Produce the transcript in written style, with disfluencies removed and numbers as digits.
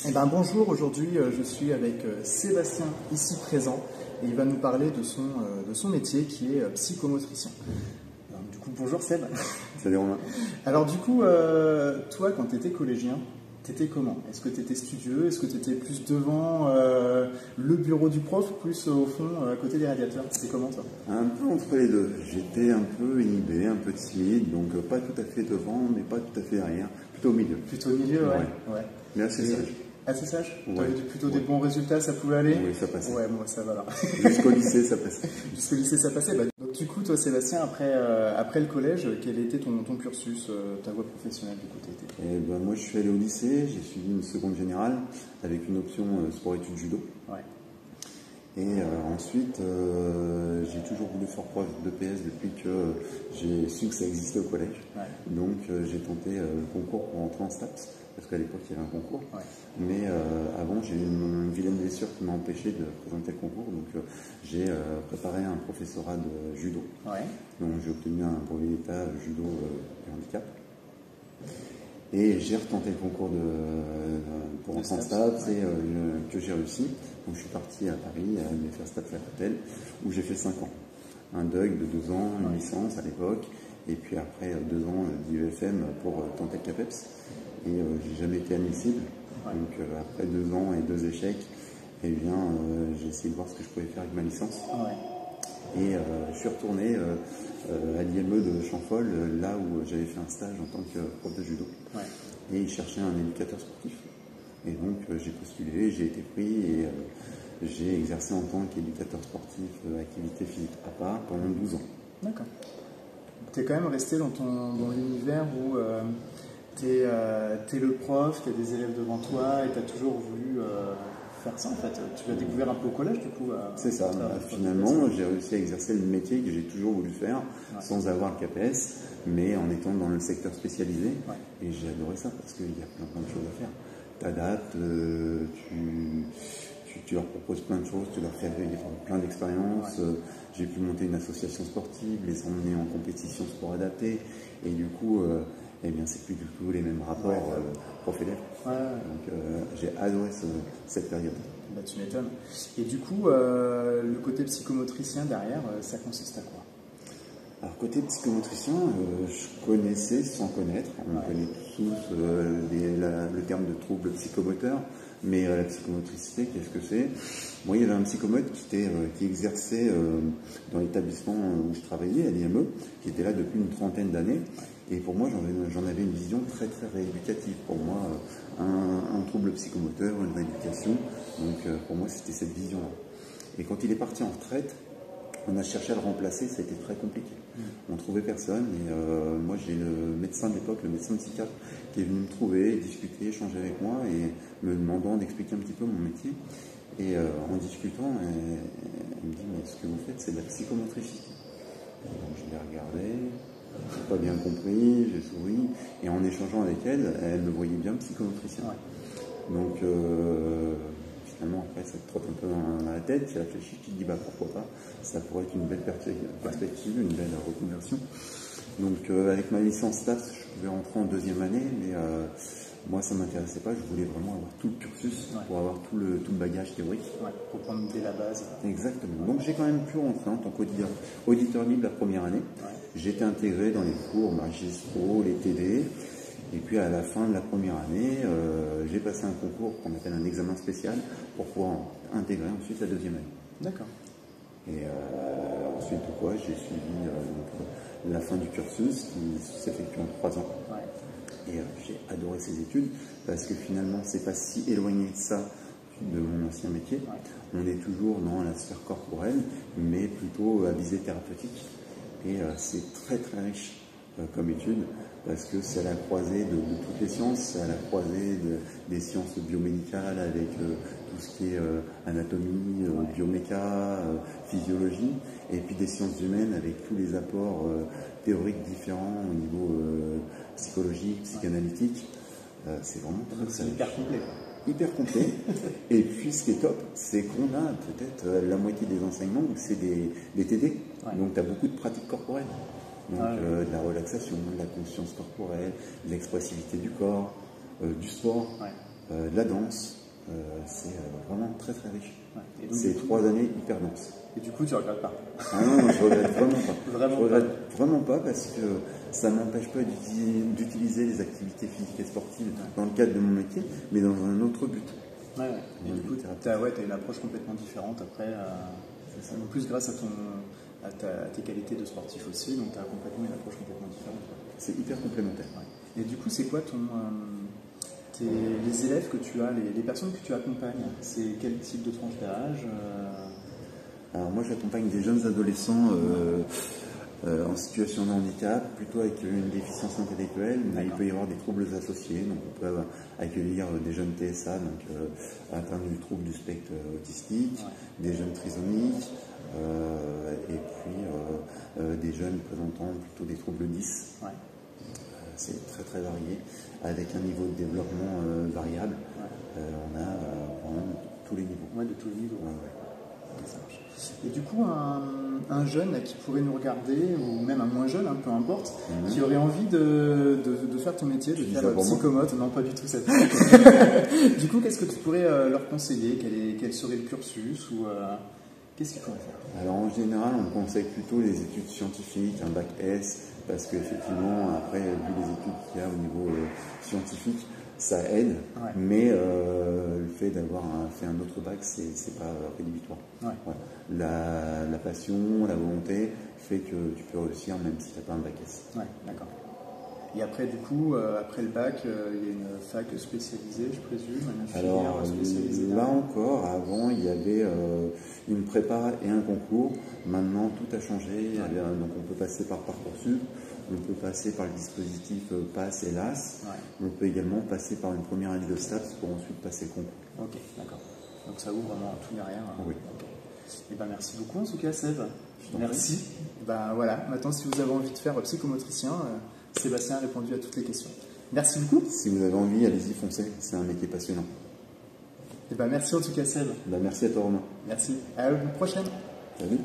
Eh ben, bonjour, aujourd'hui je suis avec Sébastien ici présent et il va nous parler de son métier qui est psychomotricien. Alors, du coup, bonjour Seb. Salut Romain. Alors du coup, toi quand tu étais collégien, tu étais comment? Est-ce que tu étais studieux? Est-ce que tu étais plus devant le bureau du prof ou plus au fond à côté des radiateurs? C'était comment toi? Un peu entre les deux. J'étais un peu inhibé, un peu timide, donc pas tout à fait devant, mais pas tout à fait derrière. Plutôt au milieu. Plutôt au milieu, ouais. Mais assez sage. Assez sage? Ouais. Tu avais plutôt des bons résultats, ça pouvait aller? Oui, ça passait. Ouais, moi ça va là. Jusqu'au lycée, ça passait. Jusqu'au lycée, ça passait. Bah, donc du coup, toi Sébastien, après le collège, quel était ton cursus, ta voie professionnelle du coup? Et ben, moi, je suis allé au lycée, j'ai suivi une seconde générale avec une option sport-études judo. Ouais. Et ensuite, j'ai toujours voulu faire prof de PS depuis que j'ai su que ça existait au collège. Ouais. Donc, j'ai tenté le concours pour entrer en STAPS, parce qu'à l'époque, il y avait un concours. Ouais. Mais avant, j'ai eu une vilaine blessure qui m'a empêché de présenter le concours. Donc, j'ai préparé un professorat de judo. Ouais. Donc, j'ai obtenu un brevet d'état judo et handicap. Et j'ai retenté le concours pour entrer en STAPS que j'ai réussi. Donc je suis parti à Paris à aller faire STAPS à l'hôtel où j'ai fait 5 ans. Un DUG de 2 ans, une licence à l'époque, et puis après 2 ans d'IEFM pour tenter le CAPEPS. Et j'ai jamais été admissible. Donc après 2 ans et 2 échecs, eh bien, j'ai essayé de voir ce que je pouvais faire avec ma licence. Et je suis retourné à l'IME de Champfol, là où j'avais fait un stage en tant que prof de judo. Ouais. Et ils cherchaient un éducateur sportif. Et donc j'ai postulé, j'ai été pris et j'ai exercé en tant qu'éducateur sportif, activité physique à part, pendant 12 ans. D'accord. Tu es quand même resté dans l'univers où tu es le prof, tu as des élèves devant toi et tu as toujours voulu faire ça en fait. Tu l'as découvert un peu au collège du coup. C'est ça. Finalement, j'ai réussi à exercer le métier que j'ai toujours voulu faire sans avoir le CAPES, mais en étant dans le secteur spécialisé. Ouais. Et j'ai adoré ça parce qu'il y a plein de choses à faire. Tu adaptes, tu leur proposes plein de choses, tu leur fais vivre plein d'expériences. Ouais. J'ai pu monter une association sportive, les emmener en compétition sport adapté. Et du coup, eh bien, c'est plus du tout les mêmes rapports prof-élève. Ouais. Donc, j'ai adoré cette période. Bah, tu m'étonnes. Et du coup, le côté psychomotricien derrière, ça consiste à quoi? Alors, côté psychomotricien, je connaissais sans connaître. On connaît tous le terme de trouble psychomoteur, mais la psychomotricité, qu'est-ce que c'est? Moi, il y avait un psychomote qui exerçait dans l'établissement où je travaillais, à l'IME, qui était là depuis une trentaine d'années. Et pour moi, j'en avais une vision très très rééducative. Pour moi, un trouble psychomoteur, une rééducation. Donc pour moi, c'était cette vision-là. Et quand il est parti en retraite, on a cherché à le remplacer, ça a été très compliqué. On ne trouvait personne et moi j'ai le médecin de l'époque, le médecin psychiatre, qui est venu me trouver, discuter, échanger avec moi et me demandant d'expliquer un petit peu mon métier. Et en discutant, elle me dit mais ce que vous faites c'est de la psychomotricité. Donc je l'ai regardé, je n'ai pas bien compris, j'ai souri et en échangeant avec elle, elle me voyait bien psychomotricien. Ouais. Donc finalement, après, ça te trotte un peu dans la tête, tu réfléchis, tu te dis, bah pourquoi pas, ça pourrait être une belle perspective, une belle reconversion. Donc, avec ma licence STAPS, je pouvais rentrer en deuxième année, mais moi, ça ne m'intéressait pas, je voulais vraiment avoir tout le cursus pour avoir tout le bagage théorique. Ouais, pour prendre dès la base. Exactement. Donc, j'ai quand même pu rentrer en tant qu'auditeur libre la première année. Ouais. J'ai été intégré dans les cours magistraux, les TD. Et puis à la fin de la première année, j'ai passé un concours qu'on appelle un examen spécial pour pouvoir intégrer ensuite la deuxième année. D'accord. Et ensuite de quoi j'ai suivi la fin du cursus qui s'effectue en 3 ans. Ouais. Et j'ai adoré ces études parce que finalement c'est pas si éloigné de ça de mon ancien métier. Ouais. On est toujours dans la sphère corporelle, mais plutôt à visée thérapeutique. Et c'est très très riche comme étude, parce que c'est à la croisée de toutes les sciences, c'est à la croisée des sciences biomédicales avec tout ce qui est anatomie, bioméca, physiologie, et puis des sciences humaines avec tous les apports théoriques différents au niveau psychologique, psychanalytique. C'est vraiment très hyper complet. Hyper complet. Et puis ce qui est top, c'est qu'on a peut-être la moitié des enseignements où c'est des TD, donc tu as beaucoup de pratiques corporelles. Donc de la relaxation, de la conscience corporelle, de l'expressivité du corps, du sport. Ouais. la danse, c'est vraiment très très riche. Ouais. C'est 3 années hyper denses. Et du coup, tu ne regrettes pas? Ah non, je regrette vraiment pas. Vraiment je regrette vraiment pas parce que ça ne m'empêche pas d'utiliser les activités physiques et sportives dans le cadre de mon métier, mais dans un autre but. Ouais, ouais. Et du coup, tu as une approche complètement différente après. En plus, grâce à tes qualités de sportif aussi, donc tu as complètement une approche complètement différente. C'est hyper complémentaire. Ouais. Et du coup, c'est quoi les élèves que tu as, les personnes que tu accompagnes? C'est quel type de tranche d'âge? Alors moi, j'accompagne des jeunes adolescents en situation de handicap, plutôt avec une déficience intellectuelle, mais il peut y avoir des troubles associés. Donc on peut accueillir des jeunes TSA, donc atteints du trouble du spectre autistique, des jeunes trisomiques, et puis des jeunes présentant plutôt des troubles 10. Ouais. C'est très très varié, avec un niveau de développement variable. Ouais. On a vraiment tous les niveaux. Ouais, de tous les niveaux. Ouais. Okay, ça marche. Et du coup, un jeune qui pourrait nous regarder, ou même un moins jeune, hein, peu importe, qui aurait envie de faire ton métier, de faire psychomote, non pas du tout cette. Du coup, qu'est-ce que tu pourrais leur conseiller? Quel serait le cursus ou qu'est-ce qu'ils pourraient faire? Alors en général, on conseille plutôt les études scientifiques, un bac S, parce qu'effectivement, après, vu les études qu'il y a au niveau scientifique, ça aide, mais le fait d'avoir fait un autre bac, c'est pas rédhibitoire. Ouais. Ouais. La passion, la volonté fait que tu peux réussir même si tu n'as pas un bac S. Ouais, d'accord. Et après, du coup, après le bac, il y a une fac spécialisée, je présume, une filière spécialisée. Là encore, avant, il y avait une prépa et un concours. Maintenant, tout a changé. Donc, on peut passer par Parcoursup, on peut passer par le dispositif PASS et LAS. On peut également passer par une première année de STAPS pour ensuite passer le concours. Ok, d'accord. Donc, ça ouvre vraiment tout derrière. Oui. Okay. Et ben, merci beaucoup, en tout cas, Seb. Merci. Ben, voilà. Maintenant, si vous avez envie de faire psychomotricien, Sébastien a répondu à toutes les questions. Merci beaucoup. Si vous avez envie, allez-y, foncez. C'est un métier passionnant. Et ben, merci en tout cas, Seb. Ben, merci à toi, Romain. Merci. À la prochaine. Salut.